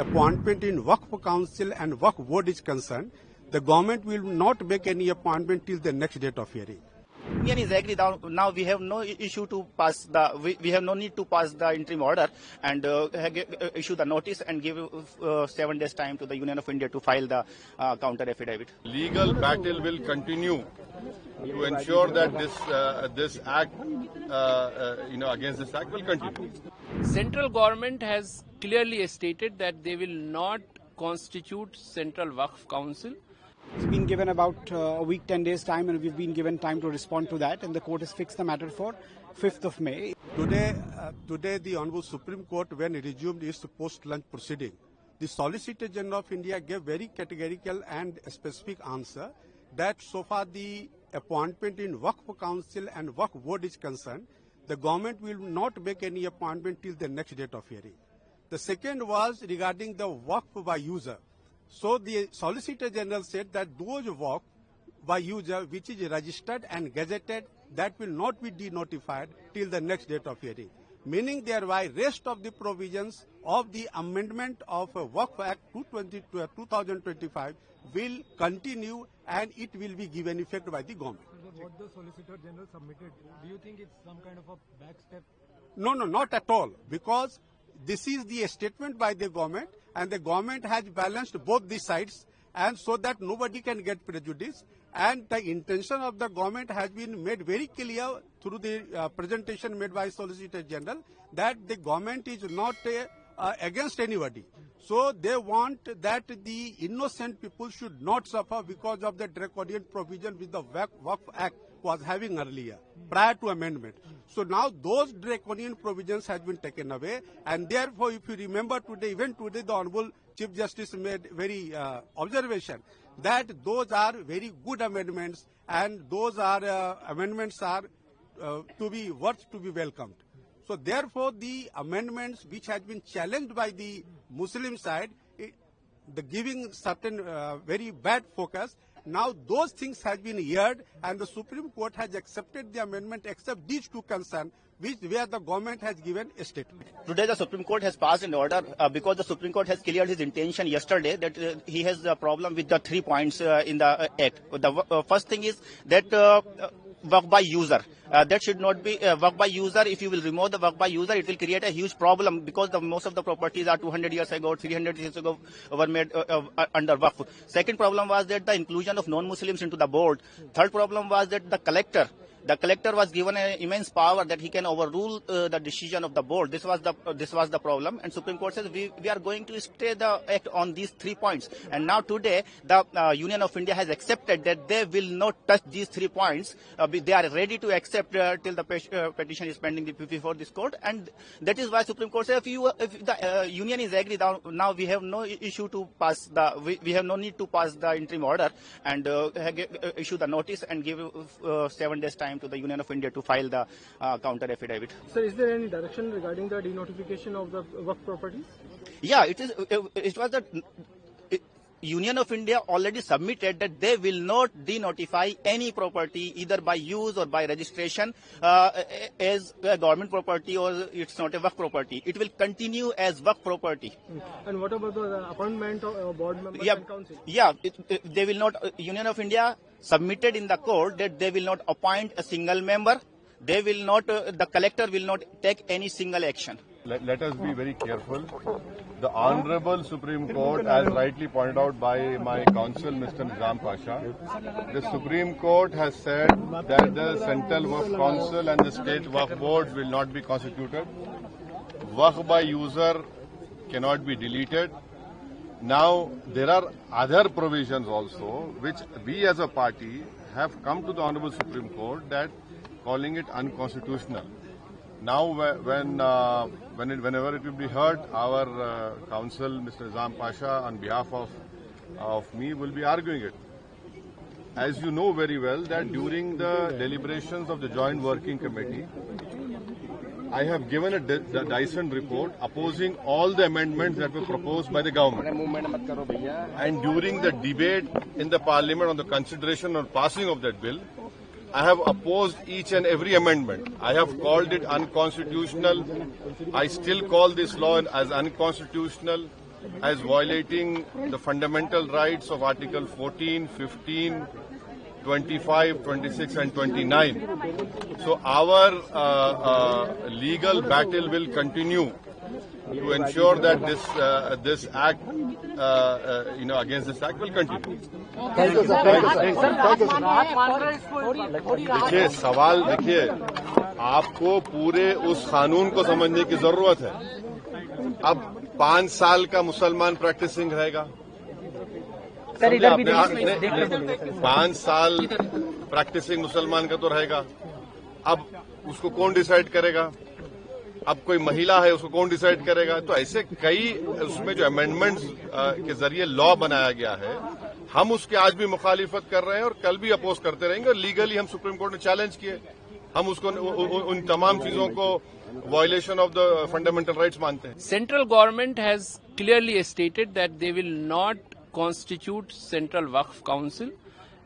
appointment in Waqf Council and Waqf Board is concerned, the government will not make any appointment till the next date of hearing. Union is agreed. Now we have no issue to pass we have no need to pass the interim order and issue the notice and give 7 days time to the Union of India to file the counter affidavit. Legal battle will continue to ensure that this act, against this act will continue. Central government has clearly stated that they will not constitute Central Waqf Council. It's been given about a week, 10 days time, and we've been given time to respond to that, and the court has fixed the matter for 5th of May. Today the Honorable Supreme Court, when it resumed its post-lunch proceeding, the Solicitor General of India gave very categorical and specific answer that so far the appointment in Waqf Council and Waqf Board is concerned, the government will not make any appointment till the next date of hearing. The second was regarding the Waqf by user. So the Solicitor General said that those Waqf by user which is registered and gazetted, that will not be denotified till the next date of hearing. Meaning thereby rest of the provisions of the amendment of Waqf Act 2025 will continue and it will be given effect by the government. What the Solicitor General submitted, do you think it's some kind of a back step? No, not at all, because this is the statement by the government and the government has balanced both the sides, and so that nobody can get prejudice, and the intention of the government has been made very clear through the presentation made by Solicitor General that the government is not against anybody. So they want that the innocent people should not suffer because of the draconian provision which the Waqf Act was having earlier, prior to amendment. So now those draconian provisions have been taken away, and therefore if you remember today, even today the Honorable Chief Justice made very observation that those are very good amendments, and those are amendments are to be worth to be welcomed. So therefore the amendments which has been challenged by the Muslim side, the giving certain very bad focus, now those things have been heard and the Supreme Court has accepted the amendment except these two concerns where the government has given a statement. Today the Supreme Court has passed an order because the Supreme Court has cleared his intention yesterday that he has a problem with the 3 points in the Act. The first thing is that Waqf by user. That should not be Waqf by user. If you will remove the Waqf by user, it will create a huge problem because most of the properties are 200 years ago, 300 years ago were made under Waqf. Second problem was that the inclusion of non-Muslims into the board. Third problem was that the collector was given an immense power that he can overrule the decision of the board. This was the problem, and Supreme Court says we are going to stay the act on these 3 points. And now today the Union of India has accepted that they will not touch these 3 points. They are ready to accept till the petition is pending before this court, and that is why Supreme Court says if the Union is agreed, now we have no issue to pass we have no need to pass the interim order and issue the notice and give 7 days time to the Union of India to file the counter affidavit. Sir, is there any direction regarding the denotification of the Waqf properties? Yeah, it was the Union of India already submitted that they will not denotify any property either by use or by registration as a government property, or it's not a Waqf property. It will continue as Waqf property. And what about the appointment of board members and council? Yeah, they will not. Union of India submitted in the court that they will not appoint a single member. They will not. The collector will not take any single action. Let us be very careful. The Honorable Supreme Court, as rightly pointed out by my counsel, Mr. Nizam Pasha, the Supreme Court has said that the Central Waqf Council and the State Waqf Board will not be constituted. Waqf by user cannot be deleted. Now, there are other provisions also which we as a party have come to the Honorable Supreme Court that calling it unconstitutional. Now, whenever it will be heard, our counsel, Mr. Nizam Pasha, on behalf of me, will be arguing it. As you know very well, that during the deliberations of the Joint Working Committee, I have given a Dyson report opposing all the amendments that were proposed by the government. And during the debate in the Parliament on the consideration or passing of that bill, I have opposed each and every amendment. I have called it unconstitutional. I still call this law as unconstitutional. as violating the fundamental rights of Article 14, 15, 25, 26 and 29. So our legal battle will continue to ensure that this act, against this act will continue. देखिए सवाल देखिए आपको पूरे उस कानून को समझने की जरूरत है. अब 5 साल का मुसलमान प्रैक्टिसिंग रहेगा. 5 साल प्रैक्टिसिंग मुसलमान का तो रहेगा. अब उसको कौन डिसाइड करेगा? अब कोई महिला है उसको कौन डिसाइड करेगा? तो ऐसे कई उसमें जो अमेंडमेंट्स के जरिए लॉ बनाया गया है, हम उसके आज भी मुखालिफत कर रहे हैं और कल भी अपोज करते रहेंगे. और लीगली हम सुप्रीम कोर्ट में चैलेंज किए. हम उसको उन तमाम चीजों को violation of the fundamental rights मानते हैं. Central government has clearly stated that they will not constitute Central Waqf Council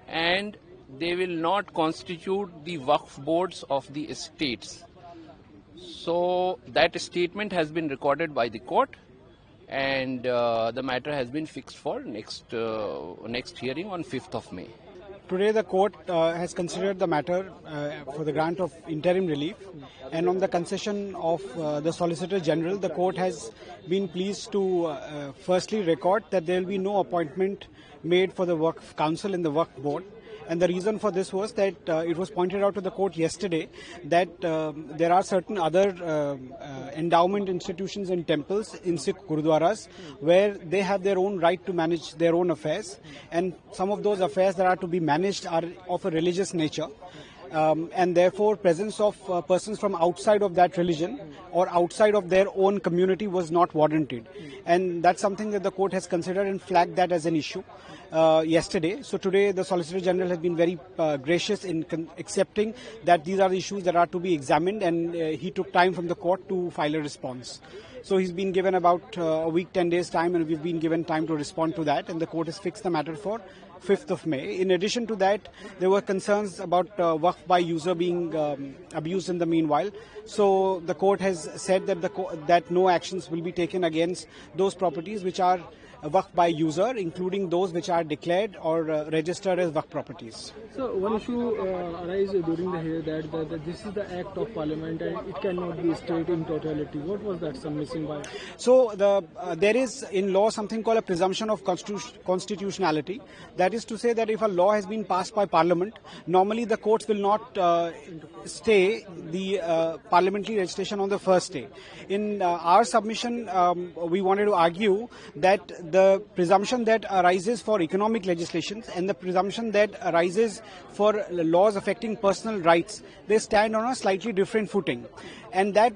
and they will not constitute the Waqf boards of the states. So that statement has been recorded by the court, and the matter has been fixed for next hearing on 5th of May. Today the court has considered the matter for the grant of interim relief, and on the concession of the Solicitor General, the court has been pleased to firstly record that there will be no appointment made for the Waqf Council and the Waqf Board. And the reason for this was that it was pointed out to the court yesterday that there are certain other endowment institutions and temples in Sikh Gurudwaras where they have their own right to manage their own affairs, and some of those affairs that are to be managed are of a religious nature. And therefore presence of persons from outside of that religion or outside of their own community was not warranted. And that's something that the court has considered and flagged that as an issue yesterday. So today the Solicitor General has been very gracious in accepting that these are the issues that are to be examined, and he took time from the court to file a response. So he's been given about a week, 10 days time, and we've been given time to respond to that, and the court has fixed the matter for 5th of May. In addition to that, there were concerns about Waqf by user being abused in the meanwhile. So the court has said that that no actions will be taken against those properties which are Waqf by user, including those which are declared or registered as Waqf properties. So one issue arises during the hearing that this is the act of parliament and it cannot be stayed in totality. What was that some missing by? So there is in law something called a presumption of constitutionality. That is to say that if a law has been passed by parliament, normally the courts will not stay the parliamentary registration on the first day. In our submission, we wanted to argue that the presumption that arises for economic legislations and the presumption that arises for laws affecting personal rights, they stand on a slightly different footing. And that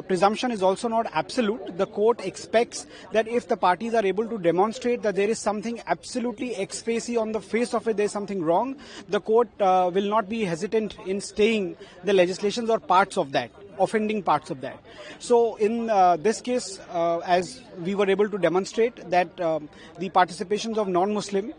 presumption is also not absolute. The court expects that if the parties are able to demonstrate that there is something absolutely ex facie on the face of it, there is something wrong, the court will not be hesitant in staying the legislations or parts of that, offending parts of that. So in this case, as we were able to demonstrate that the participations of non-Muslim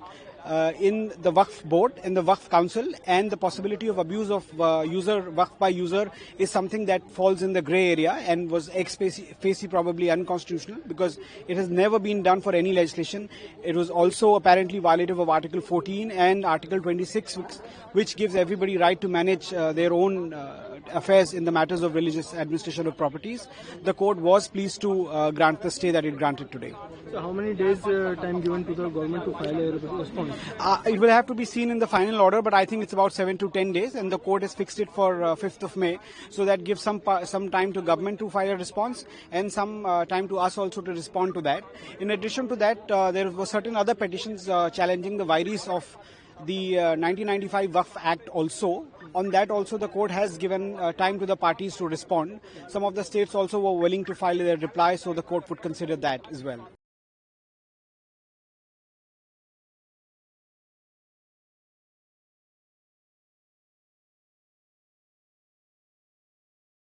in the Waqf board, in the Waqf council, and the possibility of abuse of Waqf by user is something that falls in the grey area and was ex facie probably unconstitutional because it has never been done for any legislation. It was also apparently violative of Article 14 and Article 26, which gives everybody right to manage their own affairs in the matters of religious administration of properties. The court was pleased to grant the stay that it granted today. So how many days time given to the government to file a response? It will have to be seen in the final order, but I think it's about 7 to 10 days, and the court has fixed it for 5th of May. So that gives some time to government to file a response and some time to us also to respond to that. In addition to that, there were certain other petitions challenging the vires of the 1995 Waqf Act also. On that also the court has given time to the parties to respond. Some of the states also were willing to file their reply, so the court would consider that as well.